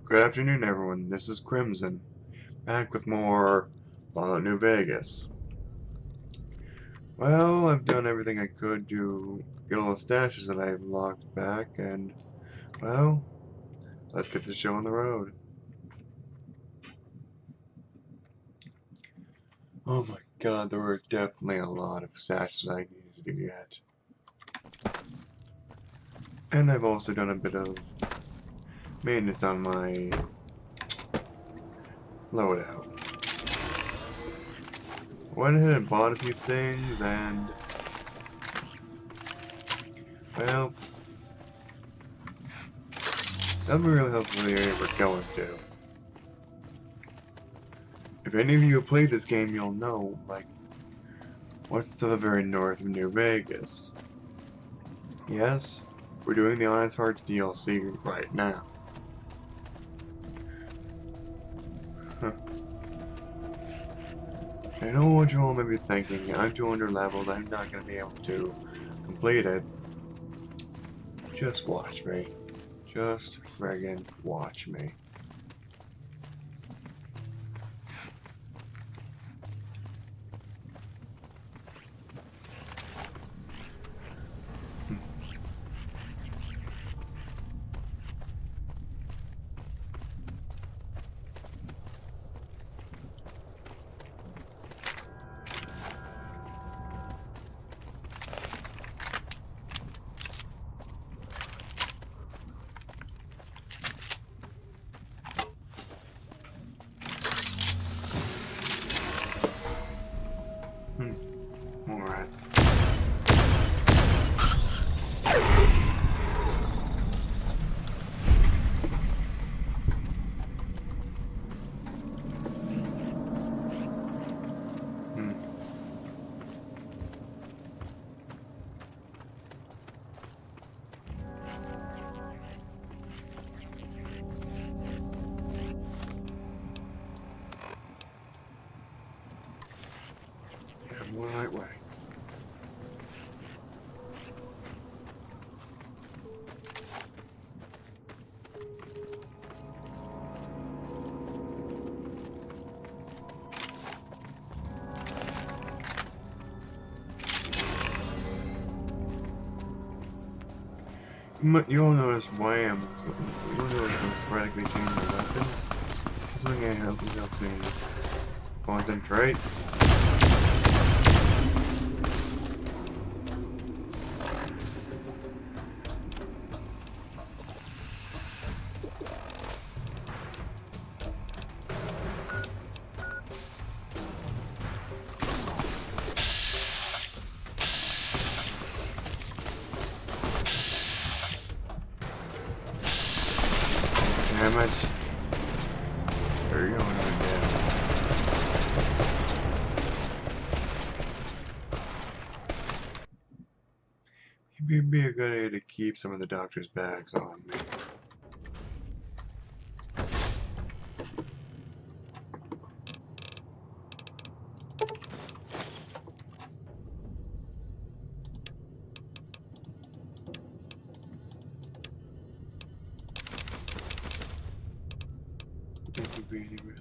Good afternoon, everyone. This is Crimson, back with more Fallout New Vegas. Well, I've done everything I could to get all the stashes that I've locked back, and, well, let's get the show on the road. Oh my god, there were definitely a lot of stashes I needed to get. And I've also done a bit of maintenance on my loadout. Went ahead and bought a few things, and, well, nothing really helps with the area we're going to. If any of you have played this game, you'll know, like, what's to the very north of New Vegas? Yes, we're doing the Honest Hearts DLC right now. Huh. I know what you all may be thinking. I'm too under-leveled, I'm not going to be able to complete it. Just watch me. Just friggin' watch me. More rats. I'm going the right way. You'll notice why you'll notice I'm sporadically changing my weapons. Just when I help me concentrate. Damn it. There you go, another death. It'd be a good idea to keep some of the doctor's bags on me. It could be anywhere.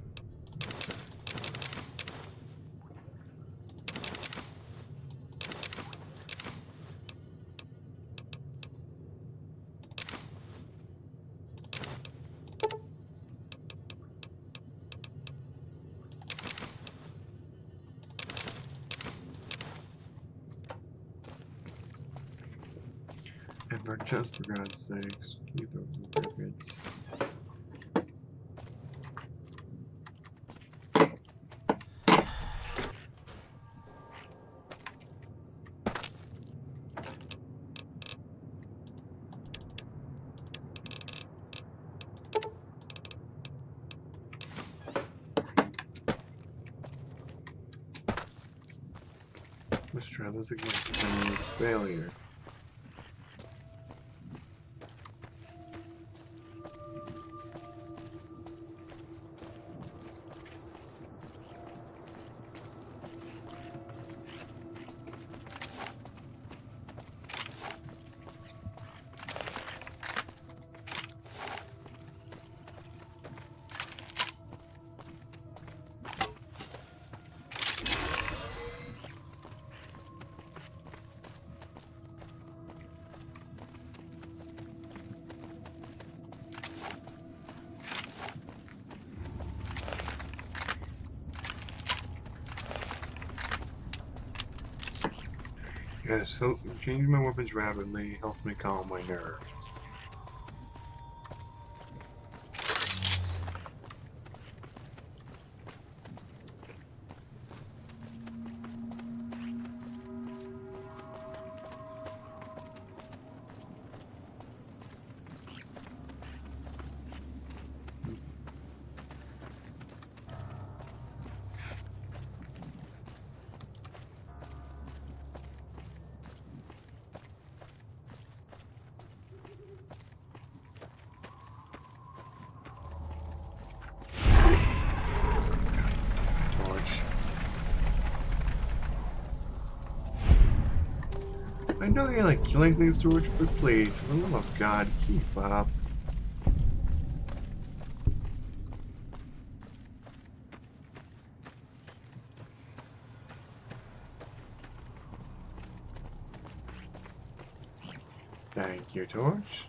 And for just for God's sakes, keep the records. Let's try this again. And it's failure. Yes, changing my weapons rapidly helps me calm my nerves. I know you like killing things, George, but please, for the love of God, keep up. Thank you, Torch.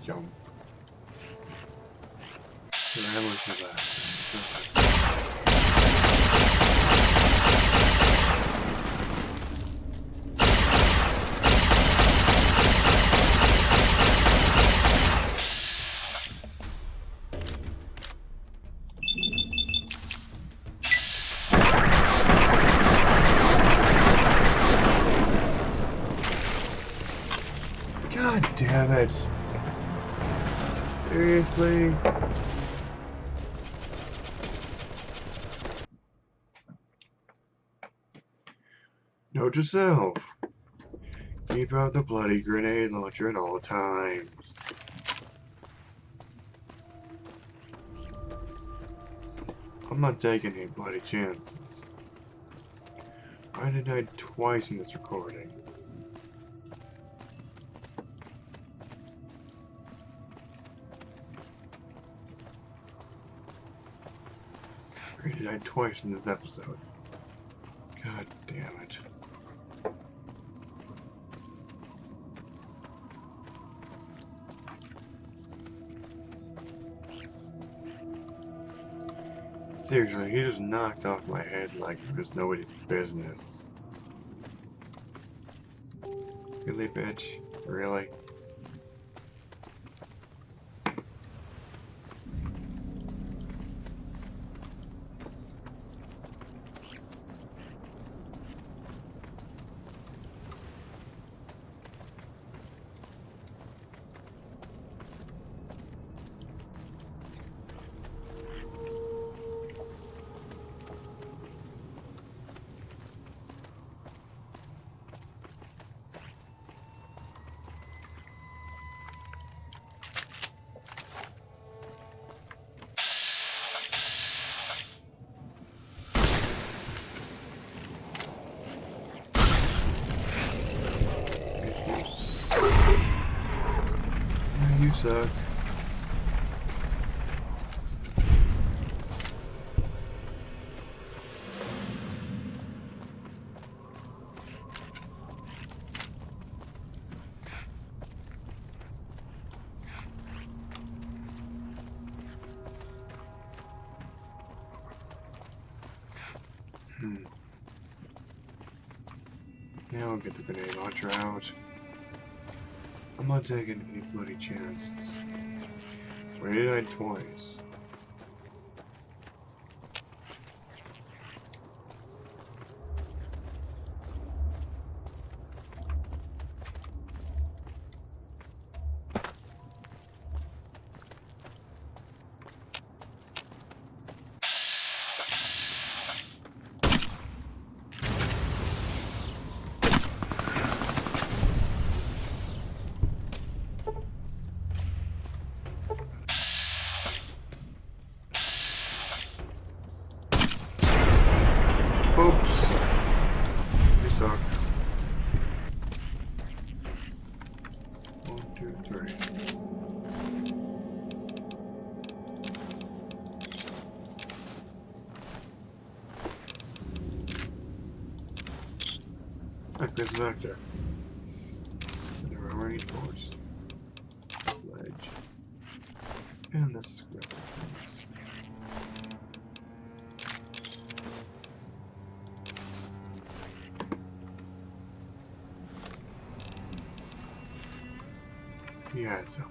Jump. Your ammo's not last. God damn it. Seriously? Note to self. Keep out the bloody grenade launcher at all times. I'm not taking any bloody chances. I died twice in this recording. I died twice in this episode. God damn it. Seriously, he just knocked off my head like it was nobody's business. Really, bitch? Really? You suck. Now I'll get the grenade launcher out. I'm not taking any bloody chances. Already died twice. Oops. You suck. 1, 2, 3. Look, there's an actor. There are already doors. Ledge. And this is good. Yeah, so.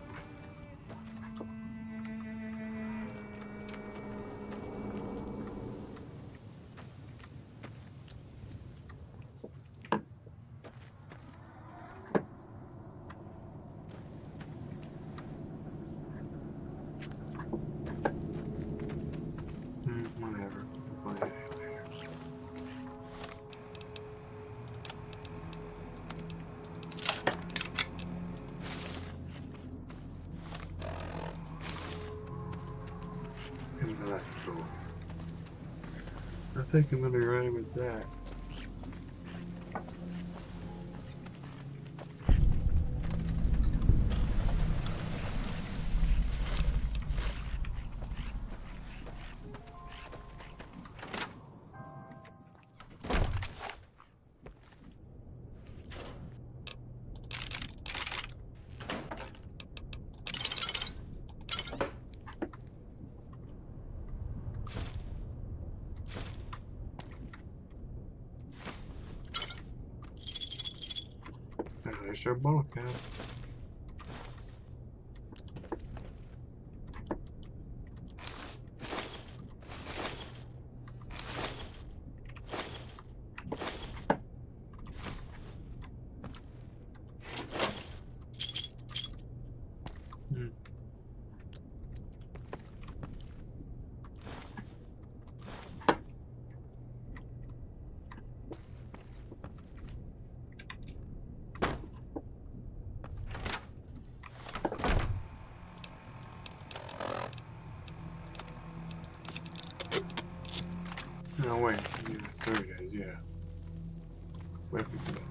Whatever. We'll play it later. And that's cool. I think I'm gonna be right with that. There's our bottle cap. No, wait. Yeah, there it is, yeah. Wait for that.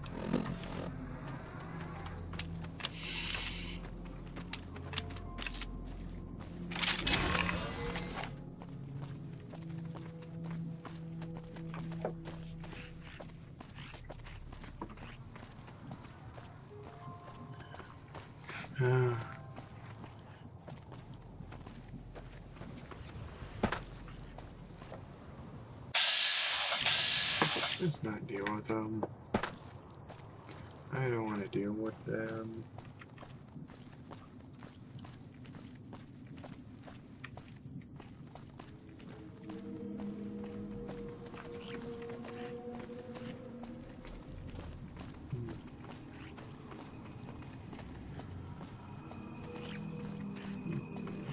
Let's not deal with them. I don't want to deal with them.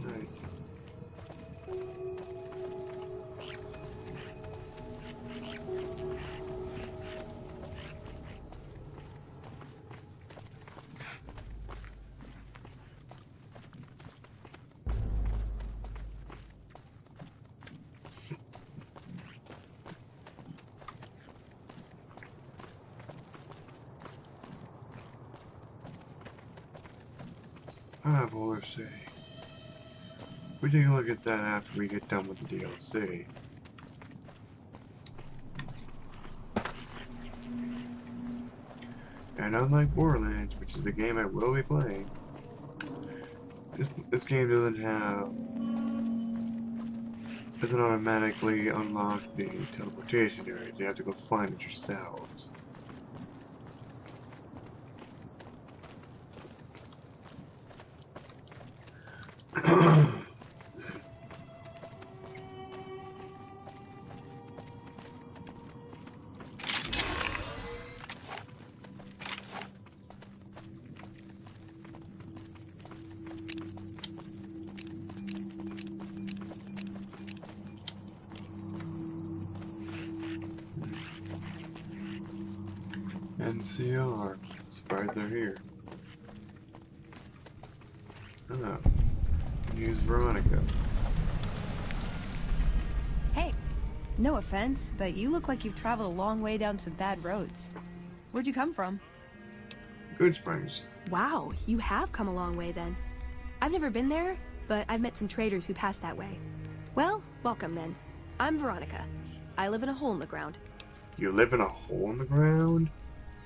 Nice. Ah, but we'll see. We take a look at that after we get done with the DLC. And unlike Borderlands, which is the game I will be playing, this game doesn't automatically unlock the teleportation areas. You have to go find it yourselves. NCR. Surprised they're here. Oh. Use Veronica. Hey, no offense, but you look like you've traveled a long way down some bad roads. Where'd you come from? Good Springs. Wow, you have come a long way then. I've never been there, but I've met some traders who pass that way. Well, welcome then. I'm Veronica. I live in a hole in the ground. You live in a hole in the ground?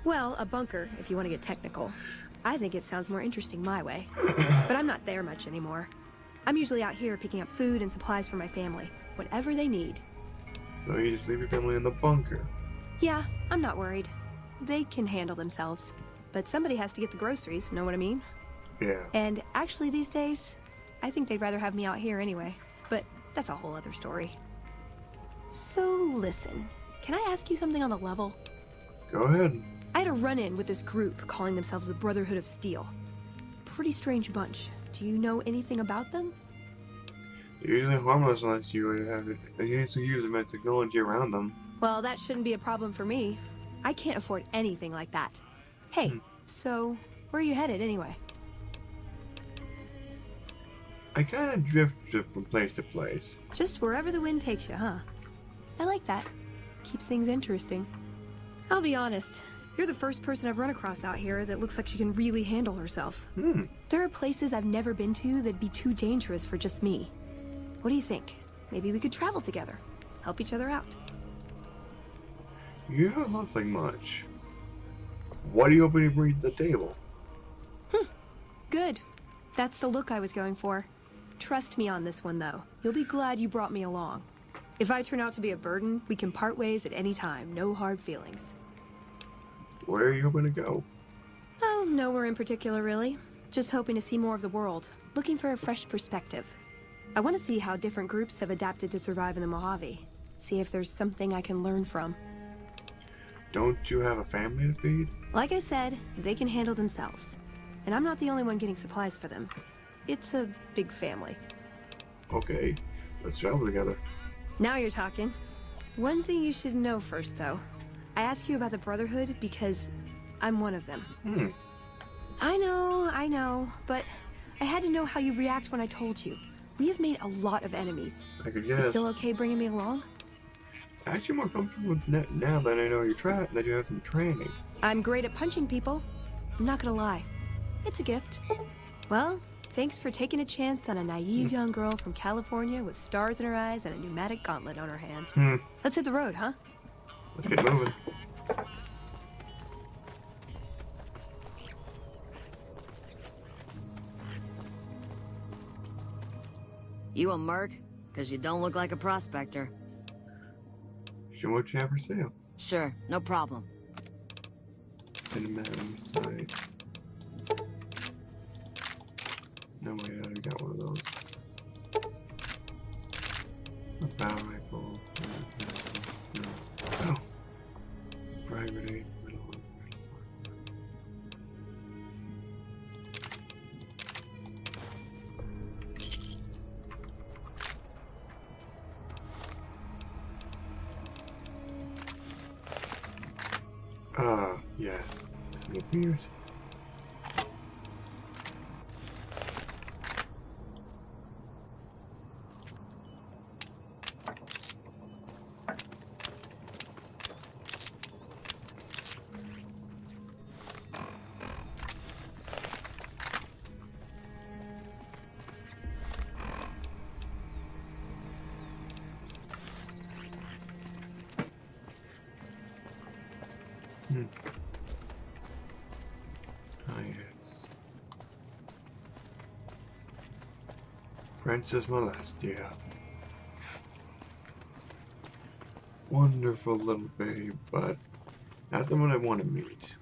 Well, a bunker, if you want to get technical. I think it sounds more interesting my way. But I'm not there much anymore. I'm usually out here picking up food and supplies for my family, whatever they need. So you just leave your family in the bunker? Yeah, I'm not worried. They can handle themselves. But somebody has to get the groceries, know what I mean? Yeah. And actually these days, I think they'd rather have me out here anyway. But that's a whole other story. So listen, can I ask you something on the level? Go ahead. I had a run-in with this group calling themselves the Brotherhood of Steel. Pretty strange bunch. Do you know anything about them? They're usually harmless unless you have it. They usually use immense technology around them. Well, that shouldn't be a problem for me. I can't afford anything like that. Hey, so where are you headed anyway? I kind of drift from place to place. Just wherever the wind takes you, huh? I like that. Keeps things interesting. I'll be honest, you're the first person I've run across out here that looks like she can really handle herself. There are places I've never been to that'd be too dangerous for just me. What do you think? Maybe we could travel together, help each other out. You don't look like much. What are you hoping to bring to the table? Good. That's the look I was going for. Trust me on this one, though. You'll be glad you brought me along. If I turn out to be a burden, we can part ways at any time. No hard feelings. Where are you hoping to go? Oh, nowhere in particular, really. Just hoping to see more of the world. Looking for a fresh perspective. I want to see how different groups have adapted to survive in the Mojave. See if there's something I can learn from. Don't you have a family to feed? Like I said, they can handle themselves. And I'm not the only one getting supplies for them. It's a big family. Okay, let's travel together. Now you're talking. One thing you should know first, though. I ask you about the Brotherhood because I'm one of them. I know, but I had to know how you react when I told you. We have made a lot of enemies. I could You guess. still okay bringing me along? Actually, more comfortable with that now that I know that you have some training. I'm great at punching people. I'm not gonna lie. It's a gift. Well, thanks for taking a chance on a naive young girl from California with stars in her eyes and a pneumatic gauntlet on her hand. Let's hit the road, huh? Let's get moving. You a merc? Because you don't look like a prospector. Show what you have for sale. Sure, no problem. Cinematic side. No way, I already got one of those. A bow rifle. Oh. Frag grenade. Ah, yes. Look weird. Ah, yes. Princess Molestia. Wonderful little babe, but not the one I want to meet.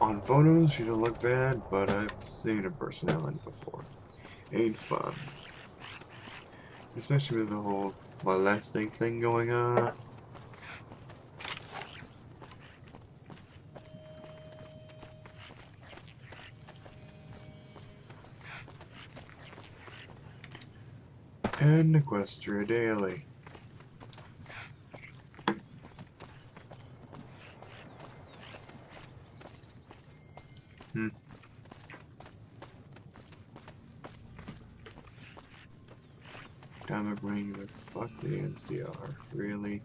On photos, she don't look bad, but I've seen her personality before. Ain't fun. Especially with the whole molesting thing going on. And Equestria Daily. Time to bring the fuck the NCR, really?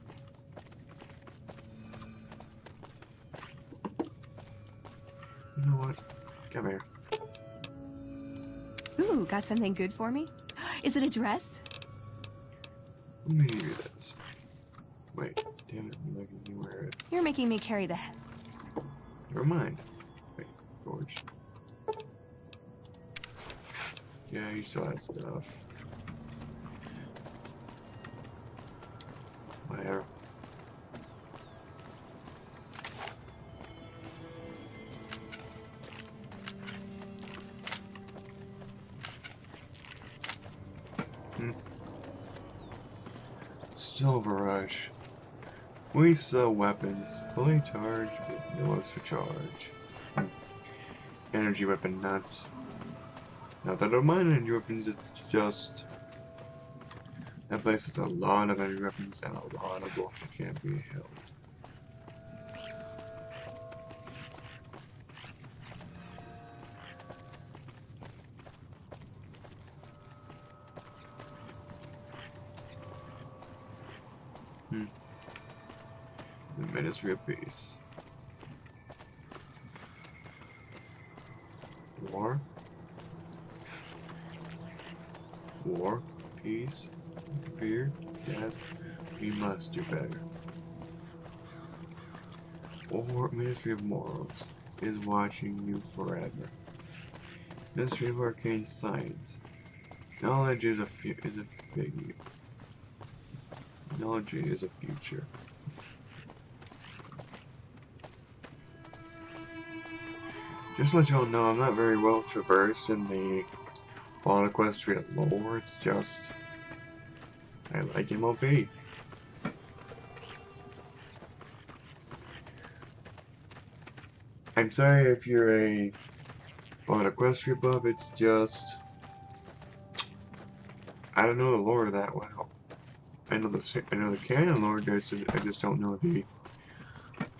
You know what? Come here. Ooh, got something good for me? Is it a dress? Let me give you this. Wait, damn it, I'm making you wear it. You're making me carry the Never mind. Wait, George. Yeah, you saw that stuff. Silver Rush. We sell weapons fully charged with no extra charge. Energy weapon nuts. Not that I don't mind energy weapons, it's just that place has a lot of energy weapons and a lot of bullshit can't be held. The Ministry of Peace. War. War. Peace. Fear. Death. We must do better. War. Ministry of Morals is watching you forever. Ministry of Arcane Science. Knowledge is a figure. Knowledge is a future. Just to let you all know, I'm not very well traversed in the Equestria lore. It's just I like MOB. I'm sorry if you're a Equestria buff. It's just I don't know the lore that well. I know the canon lore. I just don't know the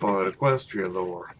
Equestria lore.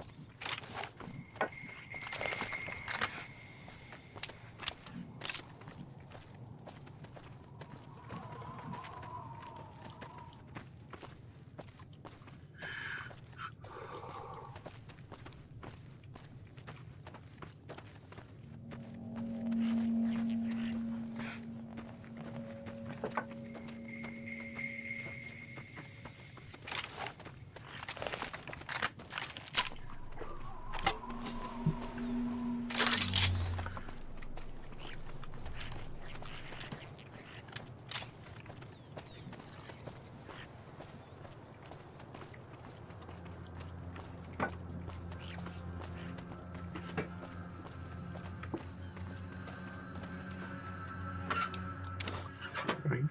Right?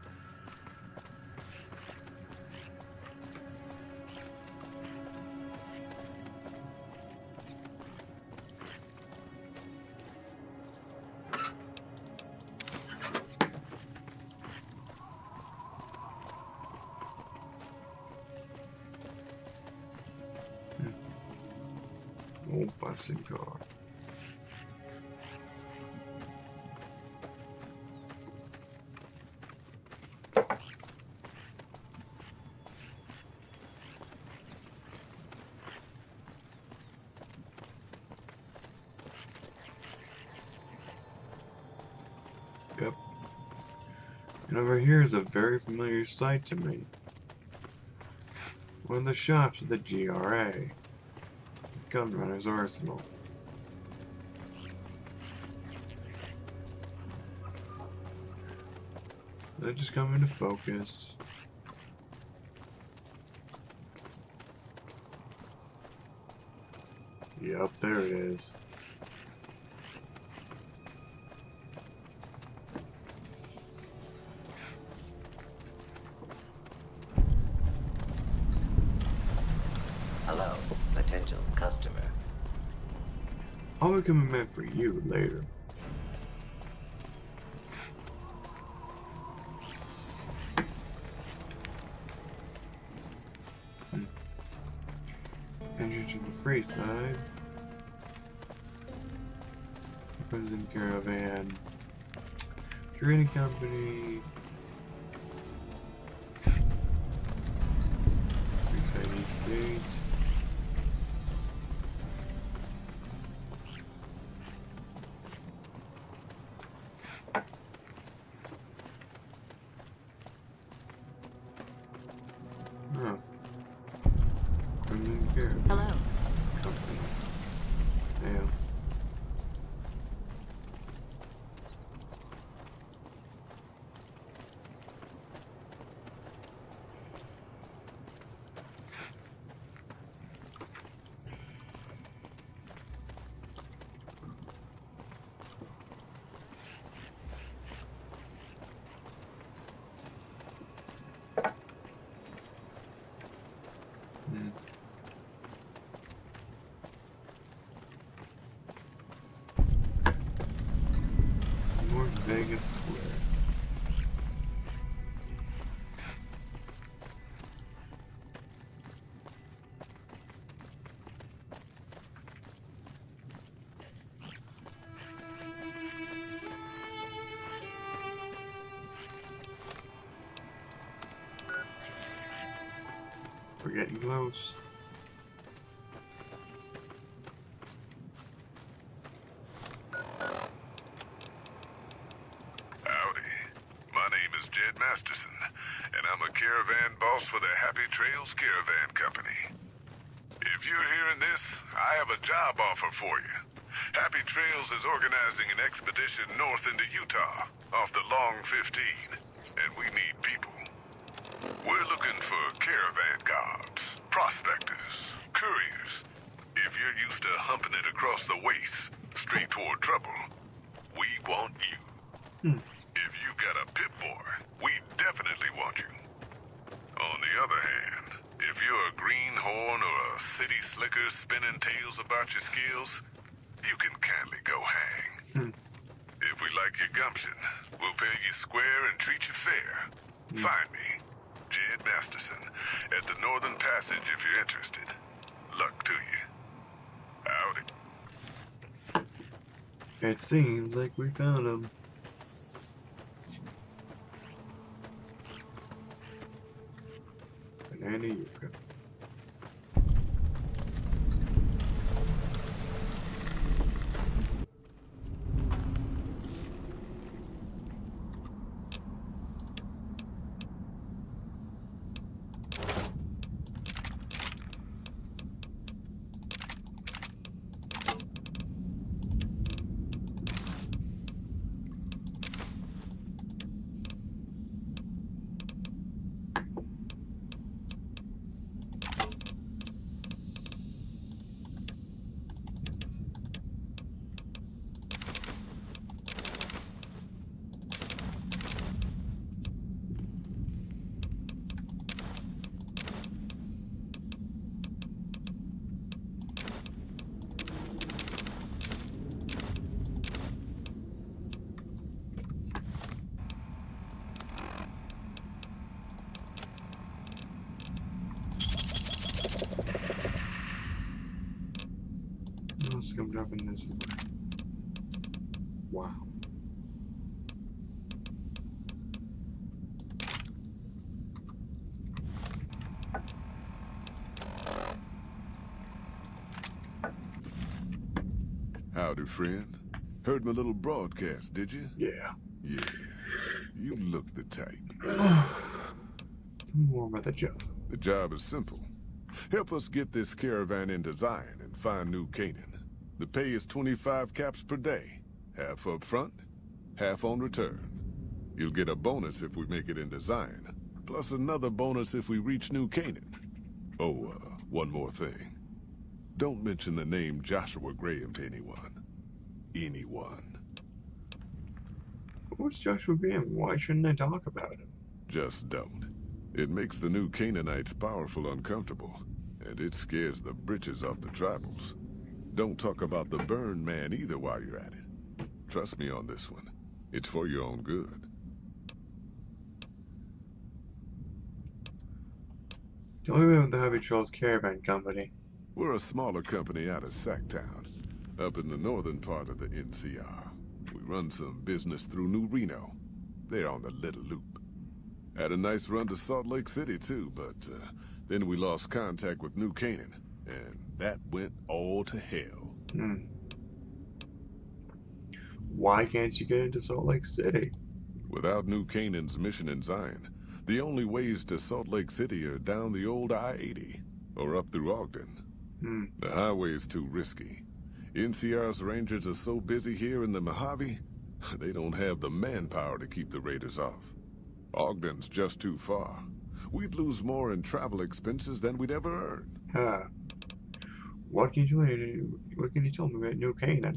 Old busting car. Yep. And over here is a very familiar sight to me. One of the shops of the GRA. Gunrunner's Arsenal. They're just coming to focus. Yep, there it is. Hello, potential customer. I'll be coming back for you later. Entry to the free side. Crimson Caravan. Trading Company. Free side East Gate. Oh. Crimson Caravan. Hello. Company. Yeah. a square. We're getting close. Masterson, and I'm a caravan boss for the Happy Trails Caravan Company. If you're hearing this, I have a job offer for you. Happy Trails is organizing an expedition north into Utah, off the Long 15, and we need people. We're looking for caravan guards, prospectors, couriers. If you're used to humping it across the waste, straight toward trouble, we want you. If you got a pit boy, we definitely want you. On the other hand, if you're a greenhorn or a city slicker spinning tales about your skills, you can kindly go hang. If we like your gumption, we'll pay you square and treat you fair. Find me, Jed Masterson, at the Northern Passage if you're interested. Luck to you. Howdy. It seems like we found him. Banana Yucca. I'm dropping this. Wow. Howdy, friend. Heard my little broadcast, did you? Yeah. Yeah. You look the type. More about the job. The job is simple. Help us get this caravan into Zion and find New Canaan. The pay is 25 caps per day. Half up front, half on return. You'll get a bonus if we make it into Zion, plus another bonus if we reach New Canaan. Oh, one more thing. Don't mention the name Joshua Graham to anyone. Anyone. What's Joshua Graham? Why shouldn't I talk about him? Just don't. It makes the new Canaanites powerful uncomfortable, and it scares the britches off the tribals. Don't talk about the Burn Man either while you're at it. Trust me on this one. It's for your own good. Tell me about the Happy Trails Caravan Company. We're a smaller company out of Sacktown, up in the northern part of the NCR. We run some business through New Reno. They're on the Little Loop. Had a nice run to Salt Lake City too, but then we lost contact with New Canaan, and that went all to hell. Why can't you get into Salt Lake City? Without New Canaan's mission in Zion, the only ways to Salt Lake City are down the old I-80, or up through Ogden. The highway's too risky. NCR's rangers are so busy here in the Mojave, they don't have the manpower to keep the raiders off. Ogden's just too far. We'd lose more in travel expenses than we'd ever earn. What can you tell me about New Canaan?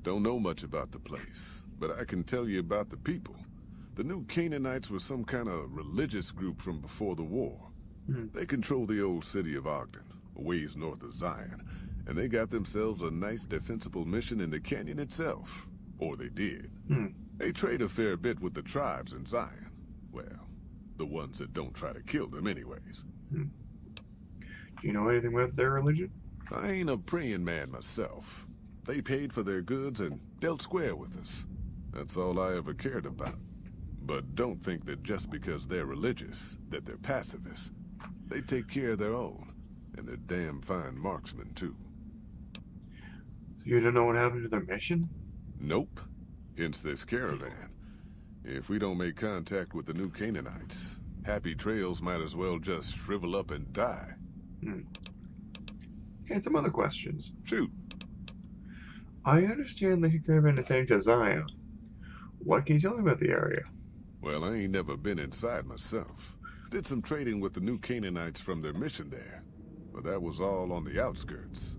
Don't know much about the place, but I can tell you about the people. The New Canaanites were some kind of religious group from before the war. They control the old city of Ogden, a ways north of Zion, and they got themselves a nice defensible mission in the canyon itself. Or they did. They trade a fair bit with the tribes in Zion. Well, the ones that don't try to kill them anyways. Do you know anything about their religion? I ain't a praying man myself. They paid for their goods and dealt square with us. That's all I ever cared about. But don't think that just because they're religious, that they're pacifists. They take care of their own, and they're damn fine marksmen, too. So you don't know what happened to their mission? Nope. Hence this caravan. If we don't make contact with the new Canaanites, Happy Trails might as well just shrivel up and die. And some other questions. Shoot. I understand the caravan is heading to Zion. What can you tell me about the area? Well, I ain't never been inside myself. Did some trading with the new Canaanites from their mission there. But that was all on the outskirts.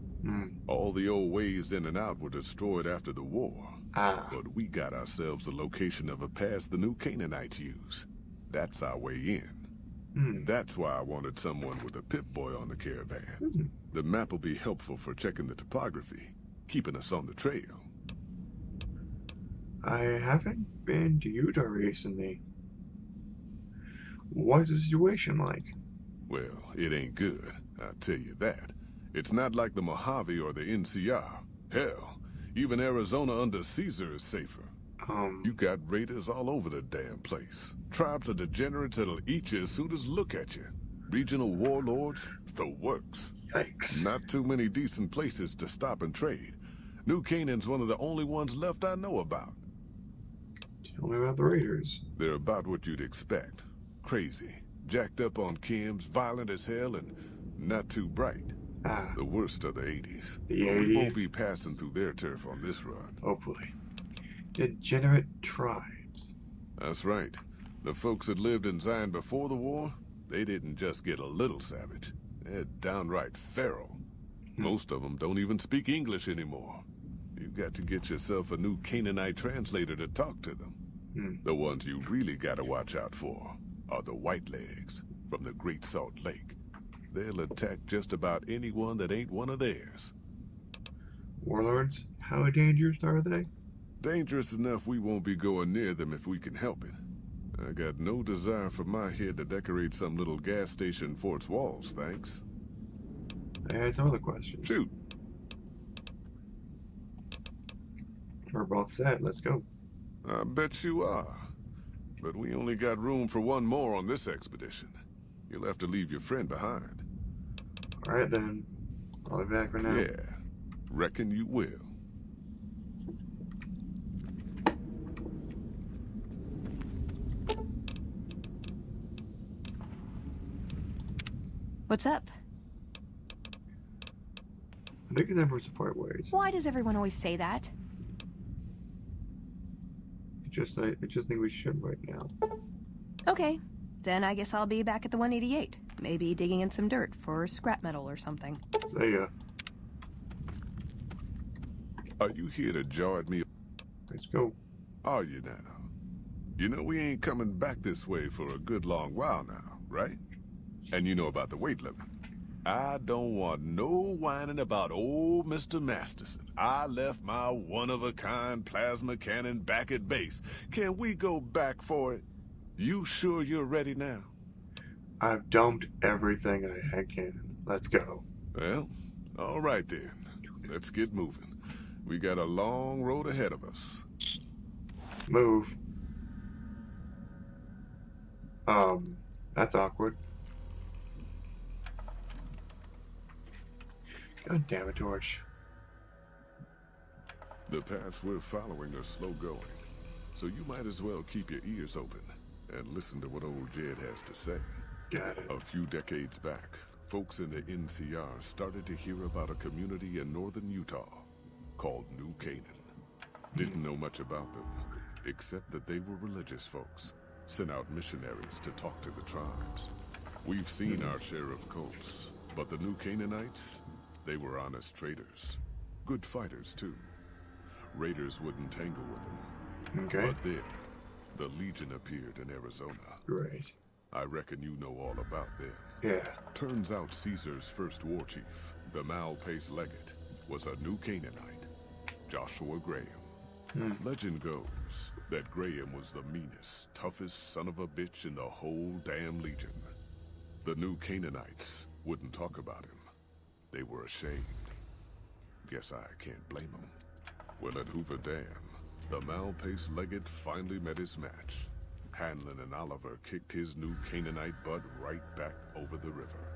All the old ways in and out were destroyed after the war. But we got ourselves the location of a pass the new Canaanites use. That's our way in. That's why I wanted someone with a Pip-Boy on the caravan. The map will be helpful for checking the topography, keeping us on the trail. I haven't been to Utah recently. What's the situation like? Well, it ain't good, I'll tell you that. It's not like the Mojave or the NCR. Hell, even Arizona under Caesar is safer. You got raiders all over the damn place. Tribes of degenerates that'll eat you as soon as look at you. Regional warlords, the works. Yikes. Not too many decent places to stop and trade. New Canaan's one of the only ones left I know about. Tell me about the raiders. They're about what you'd expect. Crazy, jacked up on chems, violent as hell, and not too bright. The worst of the 80s. The But 80s? we won't be passing through their turf on this run. Hopefully. Degenerate tribes. That's right. The folks that lived in Zion before the war, they didn't just get a little savage. They're downright feral. Most of them don't even speak English anymore. You've got to get yourself a new Canaanite translator to talk to them. The ones you really gotta watch out for are the Whitelegs from the Great Salt Lake. They'll attack just about anyone that ain't one of theirs. Warlords? How dangerous are they? Dangerous enough we won't be going near them if we can help it. I got no desire for my head to decorate some little gas station fort's walls, thanks. I had some other questions. Shoot. We're both set. Let's go. I bet you are. But we only got room for one more on this expedition. You'll have to leave your friend behind. Alright then. I'll be back for now. Yeah, reckon you will. What's up? I think it's time for support ways. Why does everyone always say that? I just think we should right now. Okay, then I guess I'll be back at the 188. Maybe digging in some dirt for scrap metal or something. See ya. Are you here to jar at me? Let's go. Are you now? You know we ain't coming back this way for a good long while now, right? And you know about the weight limit. I don't want no whining about old Mr. Masterson. I left my one-of-a-kind plasma cannon back at base. Can we go back for it? You sure you're ready now? I've dumped everything I can. Let's go. Well, all right then. Let's get moving. We got a long road ahead of us. Move. That's awkward. God damn it, Torch. The paths we're following are slow going, so you might as well keep your ears open and listen to what old Jed has to say. Got it. A few decades back, folks in the NCR started to hear about a community in northern Utah called New Canaan. Didn't know much about them, except that they were religious folks, sent out missionaries to talk to the tribes. We've seen our share of cults, but the New Canaanites, they were honest traders. Good fighters, too. Raiders wouldn't tangle with them. Okay. But then, the Legion appeared in Arizona. Great. I reckon you know all about them. Yeah. Turns out Caesar's first war chief, the Malpace legate, was a New Canaanite, Joshua Graham. Legend goes that Graham was the meanest, toughest son of a bitch in the whole damn Legion. The new Canaanites wouldn't talk about him. They were ashamed. Guess I can't blame them. Well, at Hoover Dam, the mal-paced Legate finally met his match. Hanlon and Oliver kicked his new Canaanite butt right back over the river.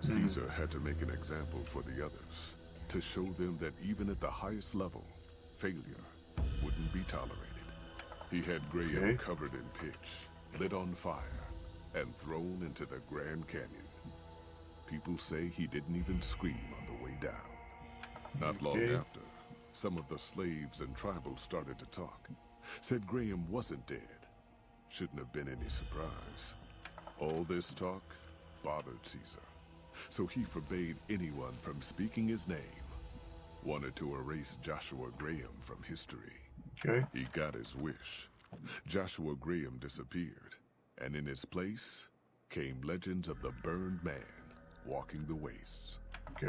Caesar had to make an example for the others, to show them that even at the highest level, failure wouldn't be tolerated. He had Graham covered in pitch, lit on fire, and thrown into the Grand Canyon. People say he didn't even scream on the way down. Not long after, some of the slaves and tribals started to talk. Said Graham wasn't dead. Shouldn't have been any surprise. All this talk bothered Caesar, so he forbade anyone from speaking his name. Wanted to erase Joshua Graham from history. He got his wish. Joshua Graham disappeared, and in his place came legends of the burned man walking the wastes.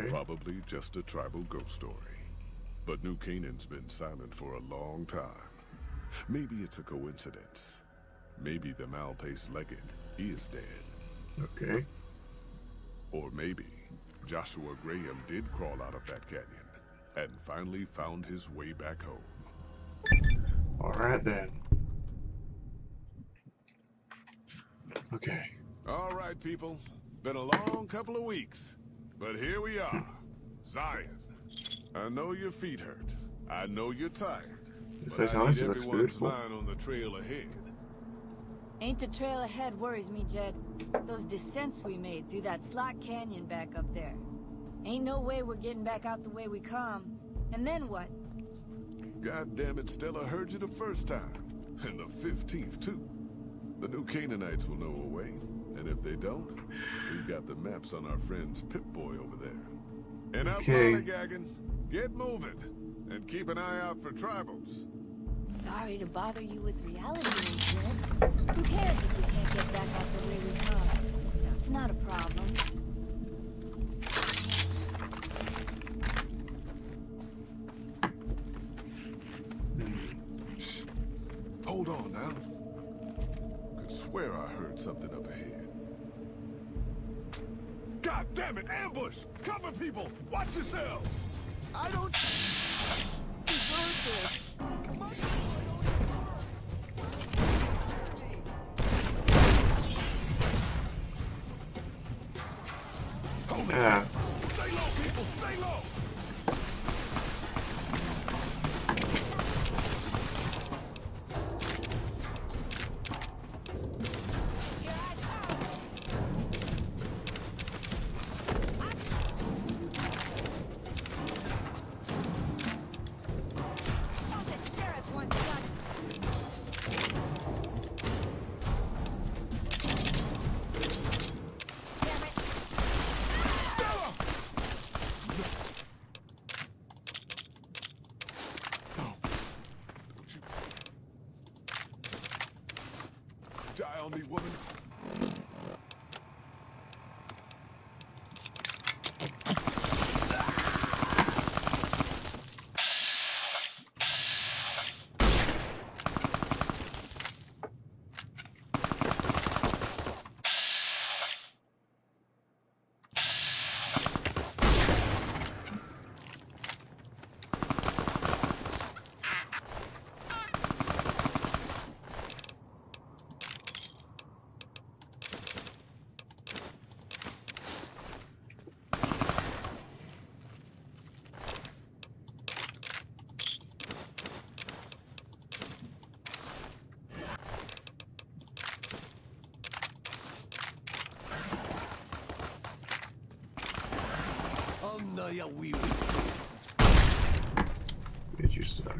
Probably just a tribal ghost story. But New Canaan's been silent for a long time. Maybe it's a coincidence. Maybe the mal-paced Legate is dead. Or maybe Joshua Graham did crawl out of that canyon and finally found his way back home. Alright then. Alright, people. Been a long couple of weeks. But here we are. Zion. I know your feet hurt. I know you're tired. But I need everyone's mind on the trail ahead. Ain't the trail ahead worries me, Jed. Those descents we made through that slot canyon back up there. Ain't no way we're getting back out the way we come. And then what? God damn it, Stella heard you the first time. And the 15th, too. The new Canaanites will know a way. And if they don't, we've got the maps on our friend's Pip-Boy over there. And I'm lollygagging. Get moving. And keep an eye out for tribals. Sorry to bother you with reality, Jed. Who cares if we can't get back out the way we come? That's not a problem. Shh. Hold on now. Could swear I heard something up ahead. God damn it! Ambush! Cover people! Watch yourselves! I don't deserve this. Yeah. Stay low, people! Stay low! Die on me, woman. Get you stuck.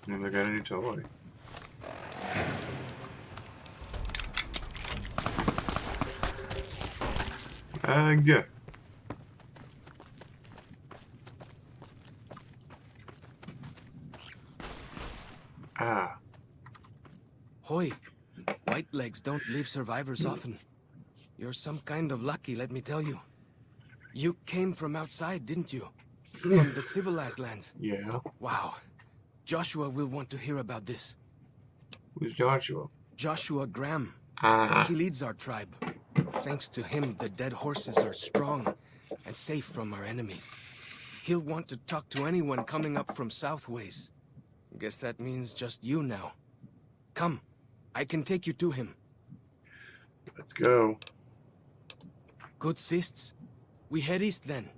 Never got any toy. Yeah. Ah. Hoy, white legs don't leave survivors often. You're some kind of lucky, let me tell you. You came from outside, didn't you? From the civilized lands. Yeah. Wow. Joshua will want to hear about this. Who's Joshua? Joshua Graham. Ah. He leads our tribe. Thanks to him, the dead horses are strong and safe from our enemies. He'll want to talk to anyone coming up from Southways. Guess that means just you now. Come, I can take you to him. Let's go. Good sists. We head east then.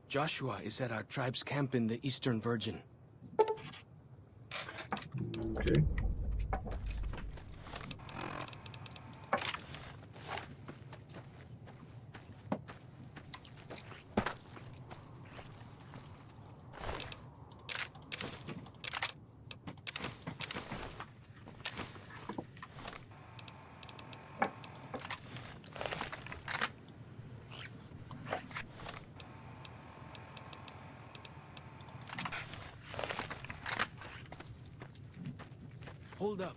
Joshua is at our tribe's camp in the Eastern Virgin. Okay. Hold up.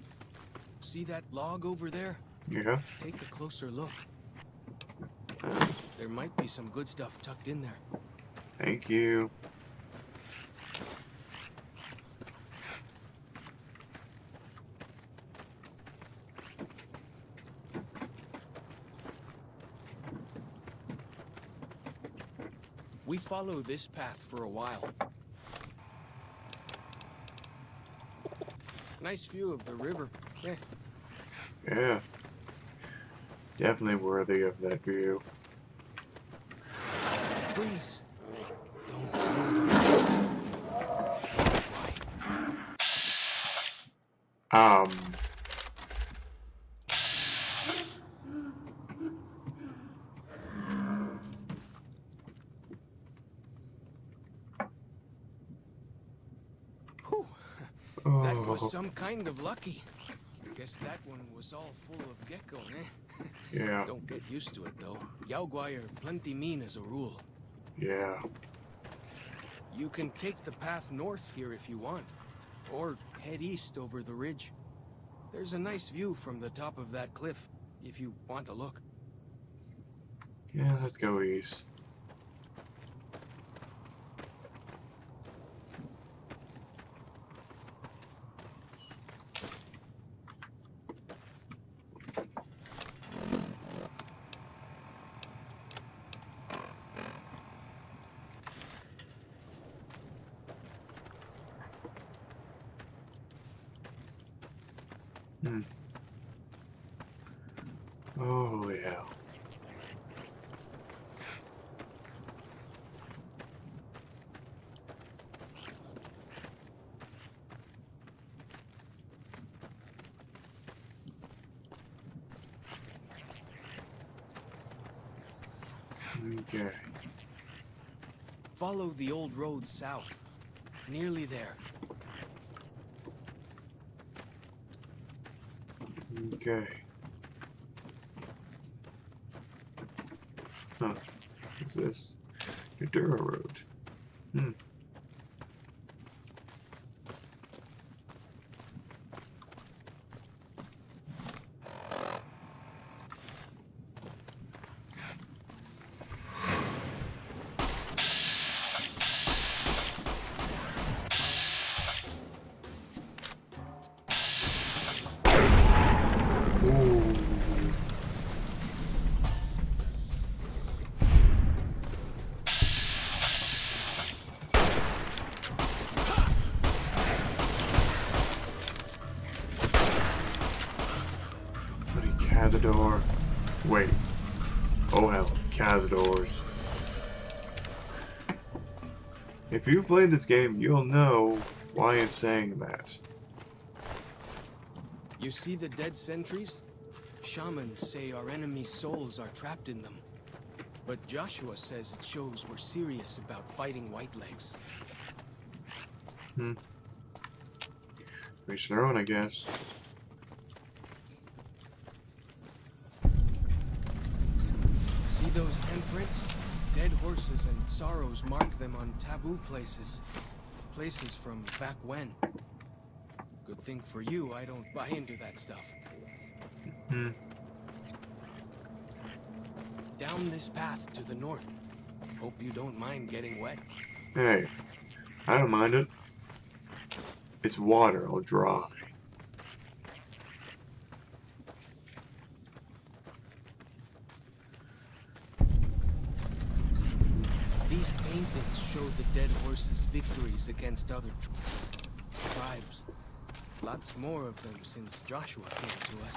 See that log over there? Yeah. Take a closer look. There might be some good stuff tucked in there. Thank you. We follow this path for a while. Nice view of the river. Yeah. Definitely worthy of that view. Please. Whew. That was some kind of lucky. Guess that one was all full of gecko, eh? Yeah. Don't get used to it, though. Yaoguai are plenty mean as a rule. Yeah. You can take the path north here if you want, or head east over the ridge. There's a nice view from the top of that cliff, if you want to look. Yeah, let's go east. Holy hell. Okay. Follow the old road south. Nearly there. Okay. Huh. What's this? Enduro Road. Ooh. Cazador. Wait. Oh hell, Cazadors. If you've played this game, you'll know why I'm saying that. You see the dead sentries? Shamans say our enemies' souls are trapped in them. But Joshua says it shows we're serious about fighting whitelegs. Each their own, I guess. See those handprints? Dead horses and sorrows mark them on taboo places. Places from back when. Good thing for you, I don't buy into that stuff. Down this path to the north. Hope you don't mind getting wet. Hey, I don't mind it. It's water, I'll dry. These paintings show the dead horses' victories against other tribes. Lots more of them since Joshua came to us.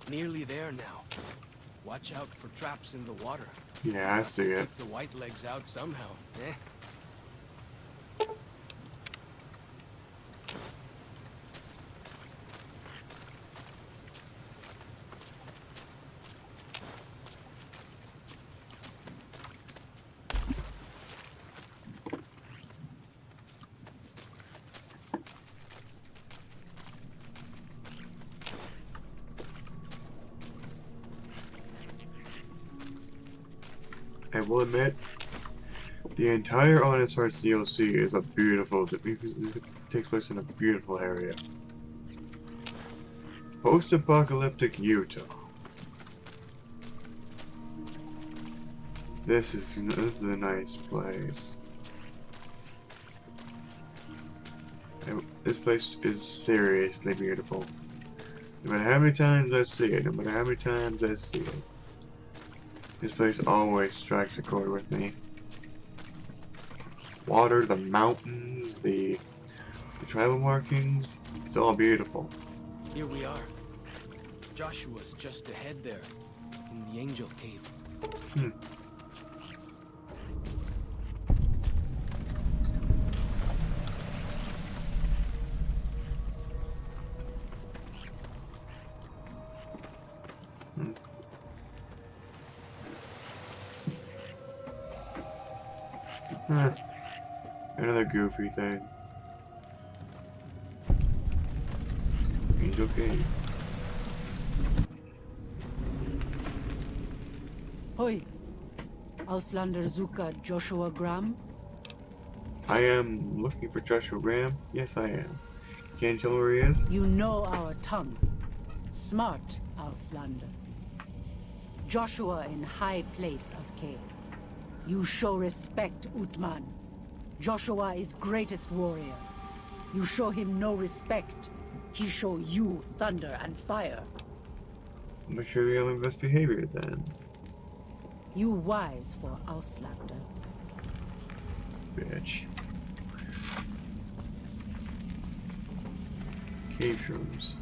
Nearly there now. Watch out for traps in the water. Yeah, I see it. Keep the white legs out somehow, eh? I will admit, the entire Honest Hearts DLC is a beautiful, it takes place in a beautiful area. Post-apocalyptic Utah. This is a nice place. This place is seriously beautiful. No matter how many times I see it, this place always strikes a chord with me. Water, the mountains, the tribal markings, it's all beautiful. Here we are. Joshua's just ahead there, in the Angel Cave. Another goofy thing. Angel Cave. Hoi. Auslander Zuka Joshua Graham? I am looking for Joshua Graham. Yes, I am. Can you tell me where he is? You know our tongue. Smart, Auslander. Joshua in high place of cave. You show respect, Utman. Joshua is greatest warrior. You show him no respect. He show you thunder and fire. Make sure you have my best behavior then. You wise for Auslander. Bitch. Cave shrooms.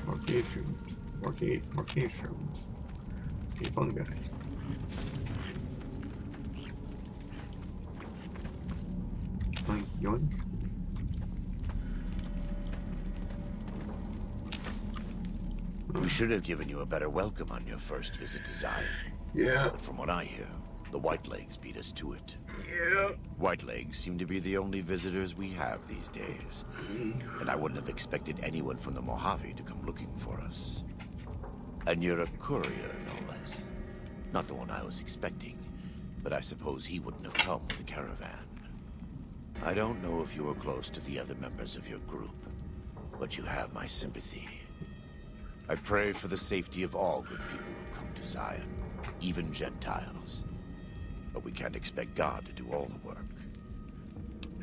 More cave shrooms. More cave shrooms. Cave fungi. Yoink, yoink. We should have given you a better welcome on your first visit to Zion. Yeah. But from what I hear, the Whitelegs beat us to it. Yeah. Whitelegs seem to be the only visitors we have these days. And I wouldn't have expected anyone from the Mojave to come looking for us. And you're a courier, no less. Not the one I was expecting, but I suppose he wouldn't have come with the caravan. I don't know if you were close to the other members of your group, but you have my sympathy. I pray for the safety of all good people who come to Zion, even Gentiles. But we can't expect God to do all the work.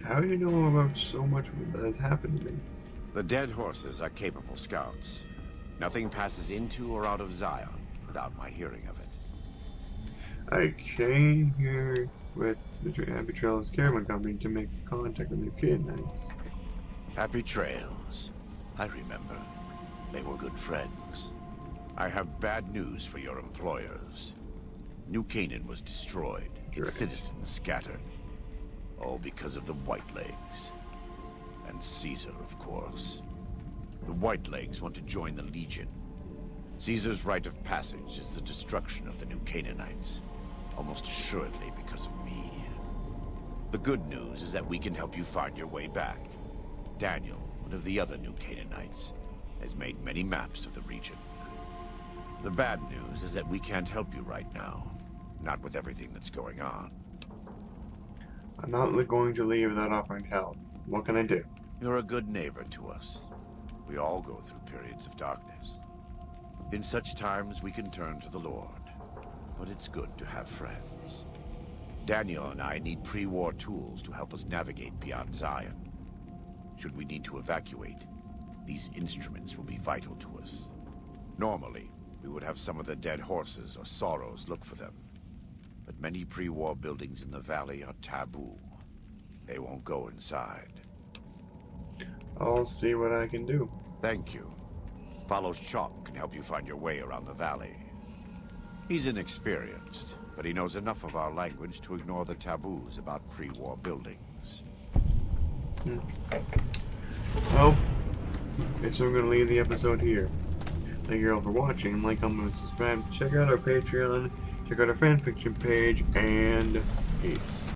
How do you know about so much that has happened to me? The dead horses are capable scouts. Nothing passes into or out of Zion without my hearing of it. I came here with the Happy Trails Caravan Company to make contact with the Kid Knights. Happy Trails. I remember. They were good friends. I have bad news for your employers. New Canaan was destroyed, its citizens scattered. All because of the Whitelegs. And Caesar, of course. The Whitelegs want to join the Legion. Caesar's rite of passage is the destruction of the New Canaanites. Almost assuredly because of me. The good news is that we can help you find your way back. Daniel, one of the other New Canaanites, has made many maps of the region. The bad news is that we can't help you right now. Not with everything that's going on. I'm not going to leave without offering help. What can I do? You're a good neighbor to us. We all go through periods of darkness. In such times, we can turn to the Lord. But it's good to have friends. Daniel and I need pre-war tools to help us navigate beyond Zion. Should we need to evacuate, these instruments will be vital to us. Normally, we would have some of the dead horses or sorrows look for them. But many pre-war buildings in the valley are taboo. They won't go inside. I'll see what I can do. Thank you. Follow Chalk can help you find your way around the valley. He's inexperienced, but he knows enough of our language to ignore the taboos about pre-war buildings. Well, I guess we're going to leave the episode here. Thank you all for watching. Like, comment, and subscribe. Check out our Patreon. Check out our fanfiction page. And peace.